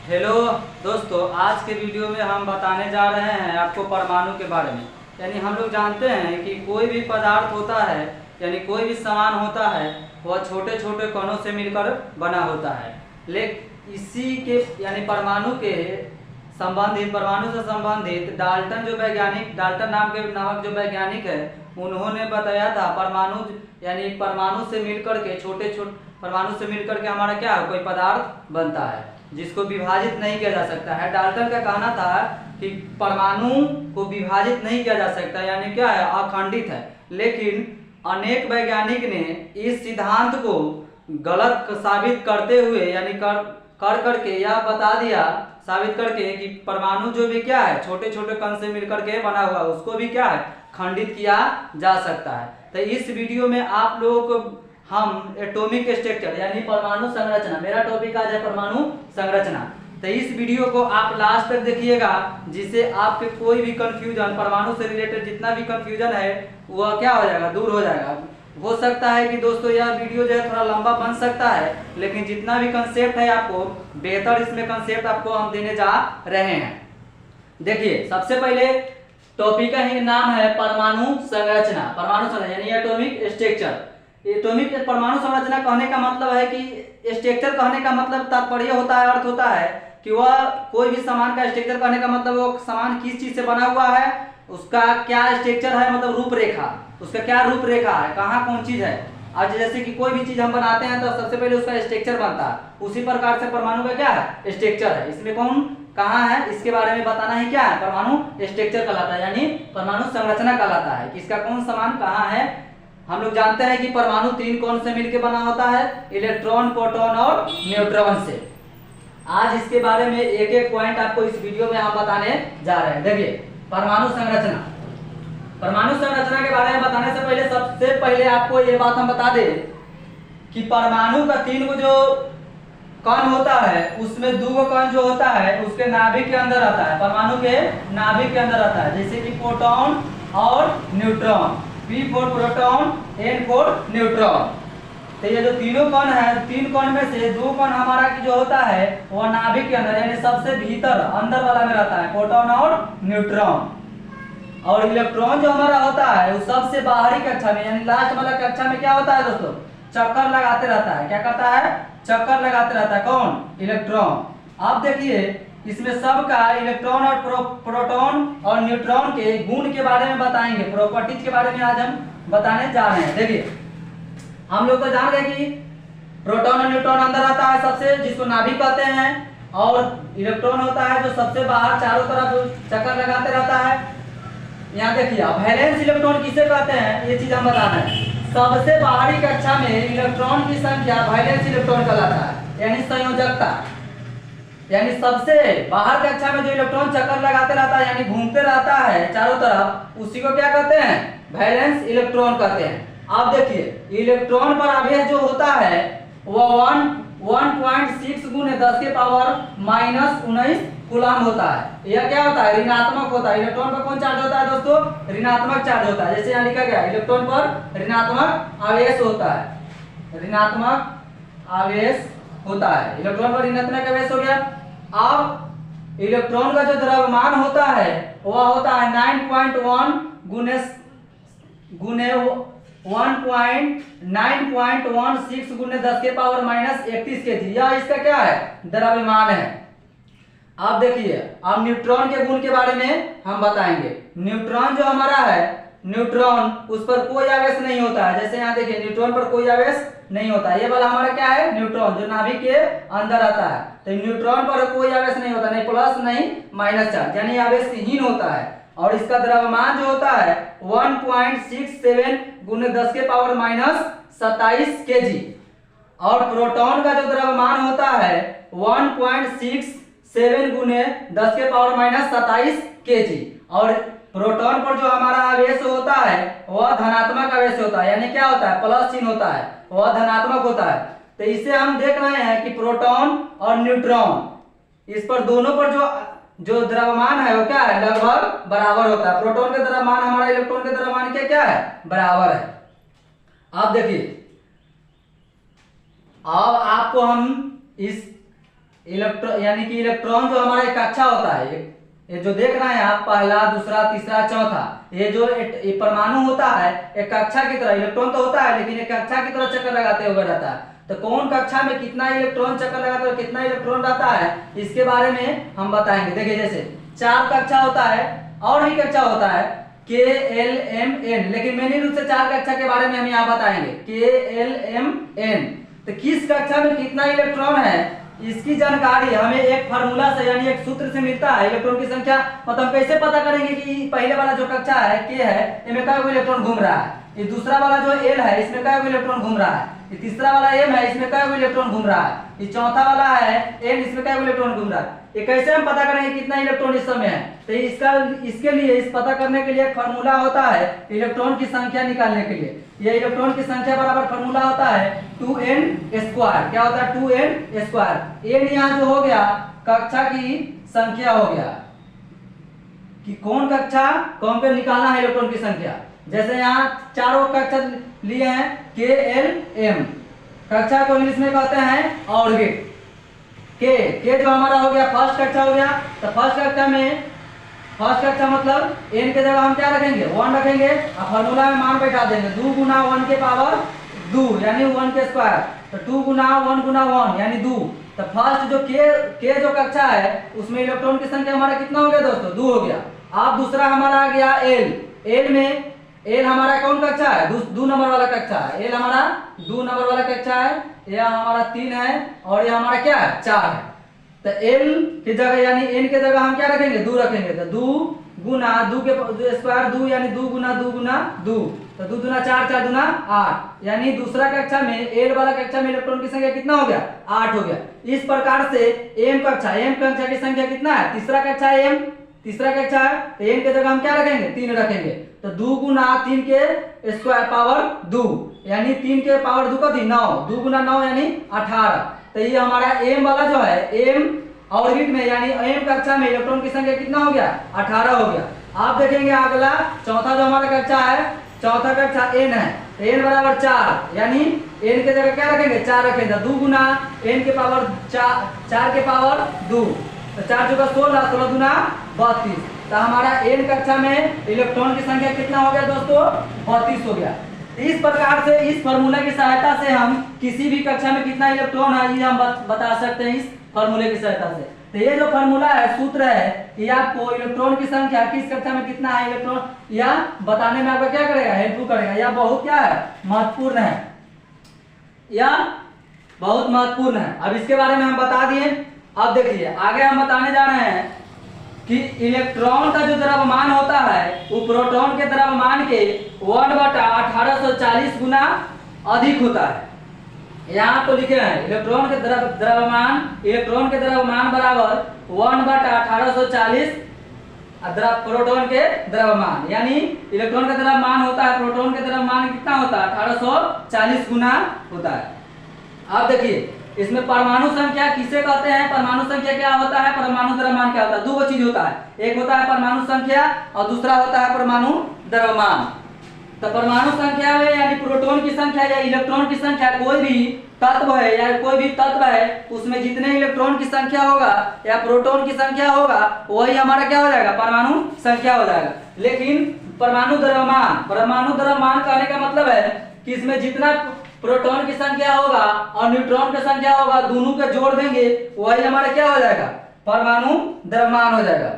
Hello दोस्तों, आज के वीडियो में हम बताने जा रहे हैं आपको परमाणु के बारे में। यानी हम लोग जानते हैं कि कोई भी पदार्थ होता है यानी कोई भी सामान होता है वह छोटे छोटे कणों से मिलकर बना होता है। लेकिन इसी के यानी परमाणु से संबंधित डाल्टन नामक जो वैज्ञानिक है, उन्होंने बताया था परमाणु से मिलकर के हमारा क्या है, कोई पदार्थ बनता है जिसको विभाजित नहीं किया जा सकता है। डाल्टन का कहना था कि परमाणु को विभाजित नहीं किया जा सकता, यानी क्या है, अखंडित है। लेकिन अनेक वैज्ञानिक ने इस सिद्धांत को गलत साबित करते हुए यानी करके यह बता दिया साबित करके कि परमाणु जो भी क्या है, छोटे छोटे कण से मिलकर के बना हुआ, उसको भी क्या है, खंडित किया जा सकता है। तो इस वीडियो में आप लोगों को हम एटॉमिक स्ट्रक्चर यानी परमाणु संरचना, मेरा टॉपिक आज है परमाणु संरचना। तो इस वीडियो को आप लास्ट तक देखिएगा, जिससे आपके कोई भी कंफ्यूजन, परमाणु से रिलेटेड जितना भी कंफ्यूजन है वह क्या हो जाएगा, दूर हो जाएगा। हो सकता है कि दोस्तों यह वीडियो जो है थोड़ा लंबा बन सकता है, लेकिन जितना भी कंसेप्ट है आपको बेहतर इसमें कंसेप्ट आपको हम देने जा रहे हैं। देखिए, सबसे पहले टॉपिक का ही नाम है परमाणु संरचना। परमाणु संरचना यानी एटॉमिक स्ट्रक्चर। एटॉमिक परमाणु संरचना कहने का मतलब है कि स्ट्रक्चर कहने का मतलब तात्पर्य होता है, अर्थ होता है कि वह कोई भी सामान का स्ट्रक्चर कहने का मतलब वो सामान किस चीज से बना हुआ है, उसका क्या स्ट्रक्चर है, मतलब रूपरेखा, उसका क्या रूपरेखा है, कहाँ कौन चीज है। आज जैसे कि कोई भी चीज हम बनाते हैं तो सबसे पहले उसका स्ट्रक्चर बनता है, उसी प्रकार से परमाणु का क्या है, स्ट्रक्चर है। इसमें कौन कहाँ है, इसके बारे में बताना ही क्या है, परमाणु स्ट्रक्चर कहलाता है, यानी परमाणु संरचना कहलाता है कि इसका कौन सामान कहाँ है। हम लोग जानते हैं कि परमाणु 3 कौन से मिलकर बना होता है, इलेक्ट्रॉन, प्रोटॉन और न्यूट्रॉन से। आज इसके बारे में एक एक पॉइंट आपको इस वीडियो में हम बताने जा रहे हैं। देखिए, परमाणु संरचना के बारे में बताने से पहले सबसे पहले आपको ये बात हम बता दें कि परमाणु का 3 गो जो कण होता है, उसमें 2 गो कण जो होता है उसके नाभिक के अंदर आता है, परमाणु के नाभिक के अंदर आता है, जैसे कि प्रोटॉन और neutron. P for proton, N for neutron. तो ये जो तीनों कण है, 3 कण में से 2 कण हमारा जो होता है वह नाभिक के अंदर यानी सबसे भीतर अंदर वाला में रहता है, प्रोटॉन और न्यूट्रॉन। और इलेक्ट्रॉन जो हमारा होता है वो सबसे बाहरी कक्षा में यानी लास्ट वाला कक्षा में क्या होता है दोस्तों, चक्कर लगाते रहता है। क्या करता है, चक्कर लगाते रहता है, कौन, इलेक्ट्रॉन। आप देखिए, इसमें सबका इलेक्ट्रॉन और प्रोटॉन और न्यूट्रॉन के गुण के बारे में बताएंगे, प्रॉपर्टीज के बारे में आज हम बताने जा रहे हैं। देखिए, हम लोग तो जान गए कि प्रोटॉन और न्यूट्रॉन अंदर आता है सबसे, जिसको नाभिक कहते हैं, और इलेक्ट्रॉन होता है जो सबसे बाहर चारों तरफ चक्कर लगाते रहता है। यहाँ देखिए, वैलेंस इलेक्ट्रॉन किसे कहते हैं, ये चीज हम बताना है। सबसे बाहरी कक्षा में इलेक्ट्रॉन की संख्या वैलेंस इलेक्ट्रॉन कहलाता है, यानी संयोजकता, यानी सबसे बाहर कक्षा में जो इलेक्ट्रॉन चक्कर लगाते रहता है यानी घूमते रहता है चारों तरफ, उसी को क्या कहते हैं, वैलेंस इलेक्ट्रॉन कहते हैं। आप देखिए, इलेक्ट्रॉन पर आवेश जो होता है वह 1.6 गुने 10 के पावर -19 कूलम होता है। यह क्या होता है, ऋणात्मक होता है। इलेक्ट्रॉन पर कौन चार्ज होता है दोस्तों, ऋणात्मक चार्ज होता है। जैसे यहाँ लिखा गया, इलेक्ट्रॉन पर ऋणात्मक आवेश होता है, ऋणात्मक आवेश होता है, इलेक्ट्रॉन पर ऋणात्मक आवेश हो गया। अब इलेक्ट्रॉन का जो द्रव्यमान होता है वह होता है 9.1 गुने 9.16 गुने 10 के पावर -31 केजी। यह इसका क्या है, द्रव्यमान है। आप देखिए, अब न्यूट्रॉन के गुण के बारे में हम बताएंगे। न्यूट्रॉन जो हमारा है, न्यूट्रॉन उस पर कोई आवेश नहीं होता है। जैसे यहाँ देखिए, न्यूट्रॉन पर कोई आवेश नहीं होता है। ये वाला हमारा क्या है, न्यूट्रॉन जो नाभिक के अंदर आता है। तो न्यूट्रॉन पर कोई आवेश नहीं होता, नहीं प्लस नहीं माइनस चार्ज, यानी आवेशहीन होता है। और इसका द्रव्यमान जो होता है 1.67 गुने 10 के पावर -27 केजी। और प्रोटॉन का जो द्रव्यमान होता है 1.67 गुने 10 के पावर -27 केजी। और प्रोटॉन पर जो हमारा आवेश होता है वह धनात्मक आवेश होता है, यानी क्या होता है, प्लस चिन्ह होता है, वह धनात्मक होता है। तो इसे हम देख रहे हैं कि प्रोटॉन और न्यूट्रॉन, इस पर दोनों पर जो द्रव्यमान है वो क्या है, लगभग बराबर होता है। प्रोटॉन के द्रव्यमान हमारा इलेक्ट्रॉन के द्रव्यमान के क्या है, बराबर है। आप देखिए, अब आपको हम इस इलेक्ट्रॉन यानी कि इलेक्ट्रॉन जो हमारा एक कक्षा होता है, ये जो देख रहे हैं आप, पहला, दूसरा, तीसरा, चौथा, ये जो ये परमाणु होता है एक कक्षा की तरह, इलेक्ट्रॉन तो होता है लेकिन एक कक्षा की तरह चक्कर लगाते हुए रहता है। तो कौन कक्षा में कितना इलेक्ट्रॉन चक्कर लगाता है, कितना इलेक्ट्रॉन रहता है, इसके बारे में हम बताएंगे। देखिए जैसे 4 कक्षा होता है और भी कक्षा होता है के एल एम एन, लेकिन मेन रूप से 4 कक्षा के बारे में हम यहाँ बताएंगे, के एल एम एन। तो किस कक्षा में कितना इलेक्ट्रॉन है इसकी जानकारी हमें एक फार्मूला से यानी एक सूत्र से मिलता है। इलेक्ट्रॉन की संख्या मतलब हम कैसे पता करेंगे कि पहले वाला जो कक्षा है के है, इसमें कई इलेक्ट्रॉन घूम रहा है, ये दूसरा वाला जो एल है इसमें कई इलेक्ट्रॉन घूम रहा है, ये तीसरा वाला एम है इसमें कई इलेक्ट्रॉन घूम रहा है, ये चौथा वाला है एन इसमें कई इलेक्ट्रॉन घूम रहा है। ये कैसे हम पता करेंगे कितना इलेक्ट्रॉन इस समय है? तो इसके लिए इस पता करने के लिए एक फार्मूला होता है इलेक्ट्रॉन की संख्या निकालने के लिए। ये इलेक्ट्रॉन की संख्या बराबर फार्मूला होता है 2n²। क्या होता है? 2n²। एन यहाँ जो हो गया कक्षा की संख्या हो गया कि कौन कक्षा कौन पे निकालना है इलेक्ट्रॉन की संख्या। जैसे यहाँ चारों कक्षा लिए हैं के एल एम, कक्षा को इंग्लिश में कहते हैं ऑर्बिट। के जो हमारा हो गया फर्स्ट कक्षा हो गया, तो फर्स्ट कक्षा मतलब n के जगह हम क्या रखेंगे? 1 रखेंगे और फार्मूला में मान बैठा देंगे 2 गुना 1 के पावर 2 यानी 1 के स्क्वायर, तो 2 गुना 1 गुना 1 यानी 2। तो फर्स्ट जो के जो कक्षा है उसमें इलेक्ट्रॉन की संख्या हमारा कितना हो गया दोस्तों? 2 हो गया। अब दूसरा हमारा आ गया एल में, एल हमारा कौन कक्षा है? 2 नंबर वाला कक्षा है। एल हमारा 2 नंबर वाला कक्षा है, यह हमारा 3 है और यह हमारा क्या है? 4 है। तो एल की जगह यानी एन के जगह हम क्या रखेंगे? 2 रखेंगे। तो 2 गुना 2 के स्क्वायर 2 यानी 2 गुना 2 गुना 2, तो 2 दूना 4, 4 दूना 8, यानी दूसरा कक्षा में एल वाला कक्षा में इलेक्ट्रॉन की संख्या कितना हो गया? 8 हो गया। इस प्रकार से एम कक्षा की संख्या कितना है? तीसरा कक्षा है एम, तीसरा कक्षा है, तो एन के जगह हम क्या रखेंगे? 3 रखेंगे। तो 2 गुना 3 के स्क्वायर पावर 2 यानी 3 के पावर 2 का 9, 2 गुना 9 यानी 18। तो ये हमारा एम वाला जो है एम ऑर्बिट में यानी एम कक्षा में इलेक्ट्रॉन की संख्या कितना हो गया? 18 हो गया। आप देखेंगे अगला चौथा जो हमारा कक्षा है, चौथा कक्षा एन है, एन बराबर 4 यानी एन के जगह क्या रखेंगे? 4 रखेंगे। 2 गुना एन के पावर 4 के पावर 2, तो 4 चौका 16, 16 दूना 32। तो हमारा एन कक्षा में इलेक्ट्रॉन की संख्या कितना हो गया दोस्तों? 32 हो गया। इस प्रकार से इस फार्मूला की सहायता से हम किसी भी कक्षा में कितना इलेक्ट्रॉन है ये हम बता सकते हैं इस फार्मूले की सहायता से। तो ये जो फार्मूला है, सूत्र है, ये आपको इलेक्ट्रॉन की संख्या किस कक्षा में कितना है इलेक्ट्रॉन या बताने में आपका क्या करेगा? हेल्प करेगा। यह बहुत क्या है? महत्वपूर्ण है, यह बहुत महत्वपूर्ण है। अब इसके बारे में हम बता दिए। अब देखिए आगे हम बताने जा रहे हैं कि इलेक्ट्रॉन का जो द्रव्यमान होता है वो प्रोटॉन के द्रव्यमान के 1/1840 गुना अधिक होता है। यहाँ तो लिखे हैं इलेक्ट्रॉन के द्रव्यमान बराबर 1/1840 प्रोटॉन के द्रव्यमान, यानी इलेक्ट्रॉन का द्रव्यमान होता है, प्रोटॉन के द्रव्यमान कितना होता है? 1840 गुना होता है। अब देखिए इसमें परमाणु संख्या किसे कहते हैं? परमाणु संख्या क्या होता है? परमाणु द्रव्यमान क्या होता है? 2 चीज होता है, एक होता है परमाणु संख्या और दूसरा होता है परमाणु द्रव्यमान। तो परमाणु संख्या में यानी प्रोटॉन की संख्या या इलेक्ट्रॉन की संख्या, कोई भी तत्व है या कोई भी तत्व है उसमें जितने इलेक्ट्रॉन की संख्या होगा या प्रोटॉन की संख्या होगा वही हमारा क्या हो जाएगा? परमाणु संख्या हो जाएगा। लेकिन परमाणु द्रव्यमान कहने का मतलब है कि इसमें जितना प्रोटॉन की संख्या होगा और न्यूट्रॉन की संख्या होगा दोनों के जोड़ देंगे वही हमारा क्या हो जाएगा? परमाणु द्रव्यमान हो जाएगा।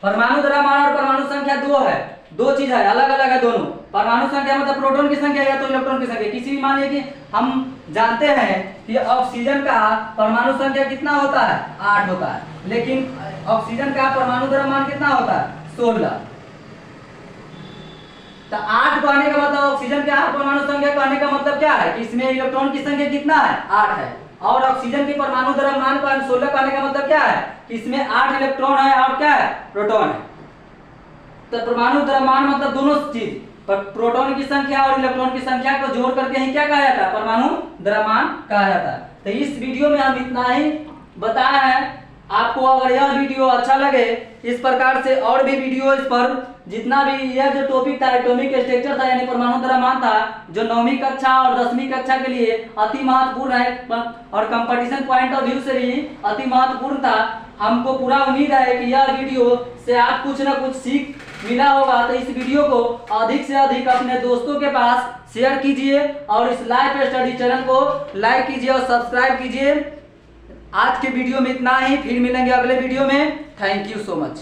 परमाणु द्रव्यमान और परमाणु संख्या 2 है, 2 चीज है, अलग अलग है दोनों। परमाणु संख्या मतलब प्रोटॉन की संख्या या तो इलेक्ट्रॉन की संख्या। किसी भी मान लीजिए कि हम जानते हैं कि ऑक्सीजन का परमाणु संख्या कितना होता है? 8 होता है, लेकिन ऑक्सीजन का परमाणु द्रव्यमान कितना होता है? 16। तो 8 कहने का मतलब ऑक्सीजन के 8 परमाणु संख्या कहने का मतलब क्या है कि इसमें इलेक्ट्रॉन की संख्या कितना है? 8 है। और ऑक्सीजन की परमाणु द्रव्यमान का 16 कहने का मतलब क्या है कि इसमें 8 इलेक्ट्रॉन है और क्या है? प्रोटॉन है। तो परमाणु द्रव्यमान मतलब दोनों चीज, प्रोटॉन की संख्या और इलेक्ट्रॉन की संख्या को जोड़ करके ही क्या कहा जाता है? परमाणु द्रव्यमान कहा जाता है। तो इस वीडियो में हम इतना ही बताया है। आपको अगर यह वीडियो अच्छा लगे, इस प्रकार से और भी वीडियो इस पर जितना भी यह जो टॉपिक था एटॉमिक स्ट्रक्चर था यानी परमाणु द्रव्यमान था, जो 9वीं कक्षा और 10वीं कक्षा के लिए अति महत्वपूर्ण है और कंपटीशन पॉइंट ऑफ व्यू से भी अति महत्वपूर्ण था। हमको पूरा उम्मीद है कि यह वीडियो से आप कुछ न कुछ सीख मिला होगा। तो इस वीडियो को अधिक से अधिक अपने दोस्तों के पास शेयर कीजिए और इस लाइफ स्टडी चैनल को लाइक कीजिए और सब्सक्राइब कीजिए। आज के वीडियो में इतना ही, फिर मिलेंगे अगले वीडियो में। Thank you so much.